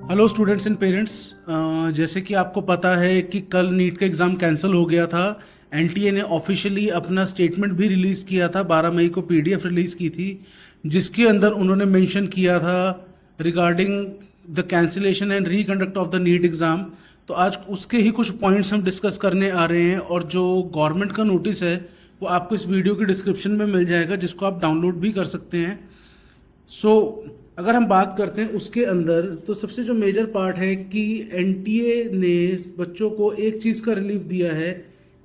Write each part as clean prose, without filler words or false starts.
Hello students and parents. जैसे कि आपको पता है कि कल नीट का एग्ज़ाम कैंसिल हो गया था। एनटीए ने ऑफिशियली अपना स्टेटमेंट भी रिलीज़ किया था, 12 मई को पीडीएफ रिलीज़ की थी, जिसके अंदर उन्होंने मेंशन किया था regarding the cancellation and reconduct of the NEET exam. तो आज उसके ही कुछ पॉइंट्स हम डिस्कस करने आ रहे हैं, और जो गवर्नमेंट का नोटिस है वो आपको इस वीडियो की डिस्क्रिप्शन में मिल जाएगा, जिसको आप डाउनलोड भी कर सकते हैं। अगर हम बात करते हैं उसके अंदर, तो सबसे जो मेजर पार्ट है कि एनटीए ने बच्चों को एक चीज़ का रिलीफ दिया है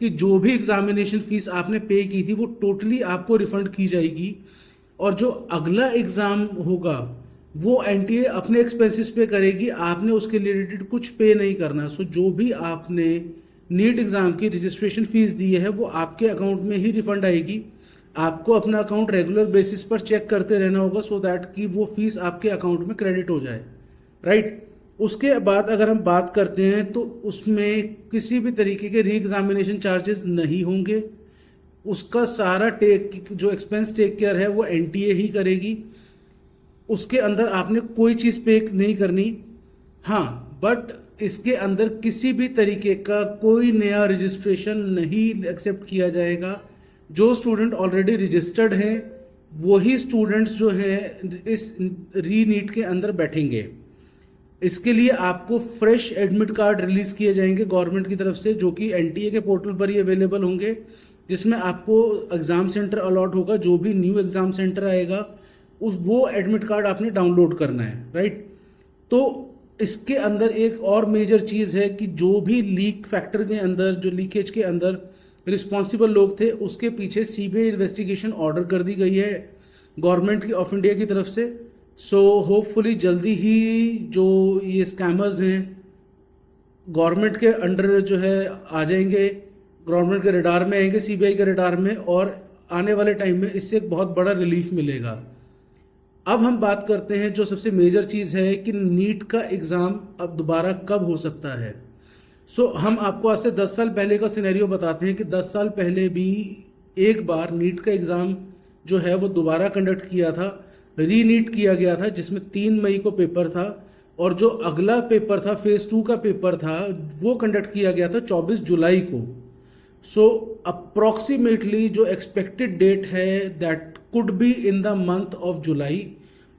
कि जो भी एग्जामिनेशन फीस आपने पे की थी वो टोटली आपको रिफंड की जाएगी, और जो अगला एग्ज़ाम होगा वो एनटीए अपने एक्सपेंसेस पे करेगी, आपने उसके रिलेटेड कुछ पे नहीं करना। जो भी आपने नीट एग्ज़ाम की रजिस्ट्रेशन फीस दी है वो आपके अकाउंट में ही रिफंड आएगी। आपको अपना अकाउंट रेगुलर बेसिस पर चेक करते रहना होगा, सो दैट कि वो फीस आपके अकाउंट में क्रेडिट हो जाए, राइट। उसके बाद अगर हम बात करते हैं तो उसमें किसी भी तरीके के री एग्जामिनेशन चार्जेस नहीं होंगे। उसका सारा जो एक्सपेंस टेक केयर है वो एनटीए ही करेगी। उसके अंदर आपने कोई चीज़ पे नहीं करनी। हाँ, बट इसके अंदर किसी भी तरीके का कोई नया रजिस्ट्रेशन नहीं एक्सेप्ट किया जाएगा। जो स्टूडेंट ऑलरेडी रजिस्टर्ड हैं वही स्टूडेंट्स जो हैं इस री नीट के अंदर बैठेंगे। इसके लिए आपको फ्रेश एडमिट कार्ड रिलीज किए जाएंगे गवर्नमेंट की तरफ से, जो कि एनटीए के पोर्टल पर ही अवेलेबल होंगे, जिसमें आपको एग्ज़ाम सेंटर अलॉट होगा। जो भी न्यू एग्ज़ाम सेंटर आएगा वो एडमिट कार्ड आपने डाउनलोड करना है, राइट। तो इसके अंदर एक और मेजर चीज़ है कि जो भी लीक फैक्टर के अंदर, जो लीकेज के अंदर रिस्पॉन्सिबल लोग थे, उसके पीछे सीबीआई इन्वेस्टिगेशन ऑर्डर कर दी गई है गवर्नमेंट ऑफ इंडिया की तरफ से। होपफुली जल्दी ही जो ये स्कैमर्स हैं गवर्नमेंट के अंडर जो है आ जाएंगे, गवर्नमेंट के रडार में आएंगे, सीबीआई के रडार में, और आने वाले टाइम में इससे एक बहुत बड़ा रिलीफ मिलेगा। अब हम बात करते हैं जो सबसे मेजर चीज़ है कि नीट का एग्ज़ाम अब दोबारा कब हो सकता है। हम आपको आज से 10 साल पहले का सिनेरियो बताते हैं कि 10 साल पहले भी एक बार नीट का एग्ज़ाम जो है वो दोबारा कंडक्ट किया था, री नीट किया गया था, जिसमें 3 मई को पेपर था, और जो अगला पेपर था फेज़ 2 का पेपर था वो कंडक्ट किया गया था 24 जुलाई को। अप्रॉक्सीमेटली जो एक्सपेक्टेड डेट है that could be in the month of July,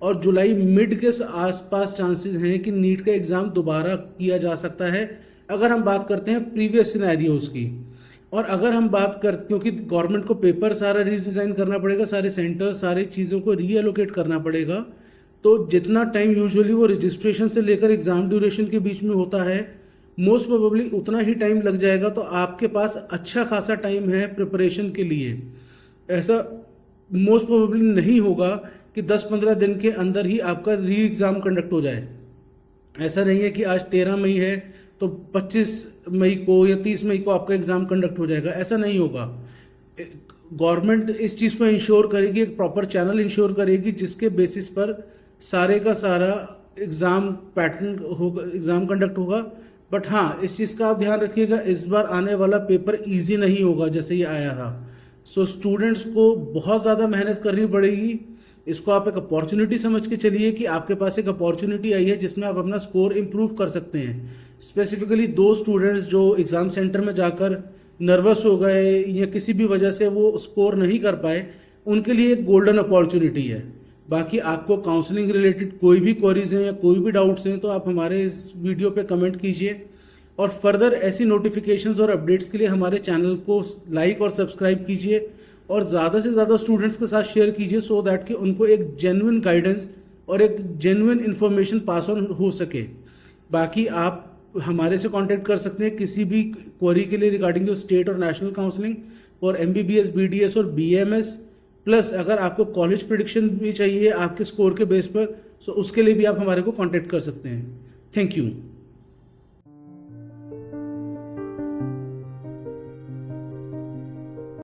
और जुलाई मिड के आसपास चांसेस हैं कि नीट का एग्ज़ाम दोबारा किया जा सकता है, अगर हम बात करते हैं प्रीवियस सिनेरियोज की। और अगर हम बात कर, क्योंकि गवर्नमेंट को पेपर सारा रीडिज़ाइन करना पड़ेगा, सारे सेंटर्स सारी चीज़ों को रीएलोकेट करना पड़ेगा, तो जितना टाइम यूजुअली वो रजिस्ट्रेशन से लेकर एग्ज़ाम ड्यूरेशन के बीच में होता है, मोस्ट प्रोबेबली उतना ही टाइम लग जाएगा। तो आपके पास अच्छा खासा टाइम है प्रिपरेशन के लिए। ऐसा मोस्ट प्रोबेबली नहीं होगा कि 10-15 दिन के अंदर ही आपका री एग्ज़ाम कंडक्ट हो जाए। ऐसा नहीं है कि आज 13 मई है तो 25 मई को या 30 मई को आपका एग्ज़ाम कंडक्ट हो जाएगा, ऐसा नहीं होगा। गवर्नमेंट इस चीज़ को इंश्योर करेगी, एक प्रॉपर चैनल इंश्योर करेगी, जिसके बेसिस पर सारे का सारा एग्ज़ाम पैटर्न होगा, एग्ज़ाम कंडक्ट होगा। बट हाँ, इस चीज़ का आप ध्यान रखिएगा, इस बार आने वाला पेपर ईजी नहीं होगा जैसे ये आया था। स्टूडेंट्स को बहुत ज़्यादा मेहनत करनी पड़ेगी। इसको आप एक अपॉर्चुनिटी समझ के चलिए कि आपके पास एक अपॉर्चुनिटी आई है जिसमें आप अपना स्कोर इम्प्रूव कर सकते हैं। स्पेसिफिकली दो स्टूडेंट्स जो एग्ज़ाम सेंटर में जाकर नर्वस हो गए या किसी भी वजह से वो स्कोर नहीं कर पाए, उनके लिए एक गोल्डन अपॉर्चुनिटी है। बाकी आपको काउंसलिंग रिलेटेड कोई भी क्वेरीज हैं या कोई भी डाउट्स हैं तो आप हमारे इस वीडियो पे कमेंट कीजिए, और फर्दर ऐसी नोटिफिकेशंस और अपडेट्स के लिए हमारे चैनल को लाइक और सब्सक्राइब कीजिए, और ज़्यादा से ज़्यादा स्टूडेंट्स के साथ शेयर कीजिए, सो दैट कि उनको एक जेन्युइन गाइडेंस और एक जेन्युइन इन्फॉर्मेशन पास ऑन हो सके। बाकी आप हमारे से कांटेक्ट कर सकते हैं किसी भी क्वेरी के लिए रिगार्डिंग जो स्टेट और नेशनल काउंसलिंग और एमबीबीएस, बीडीएस और बीएमएस, प्लस अगर आपको कॉलेज प्रेडिक्शन भी चाहिए आपके स्कोर के बेस पर, तो उसके लिए भी आप हमारे को कांटेक्ट कर सकते हैं। Thank you.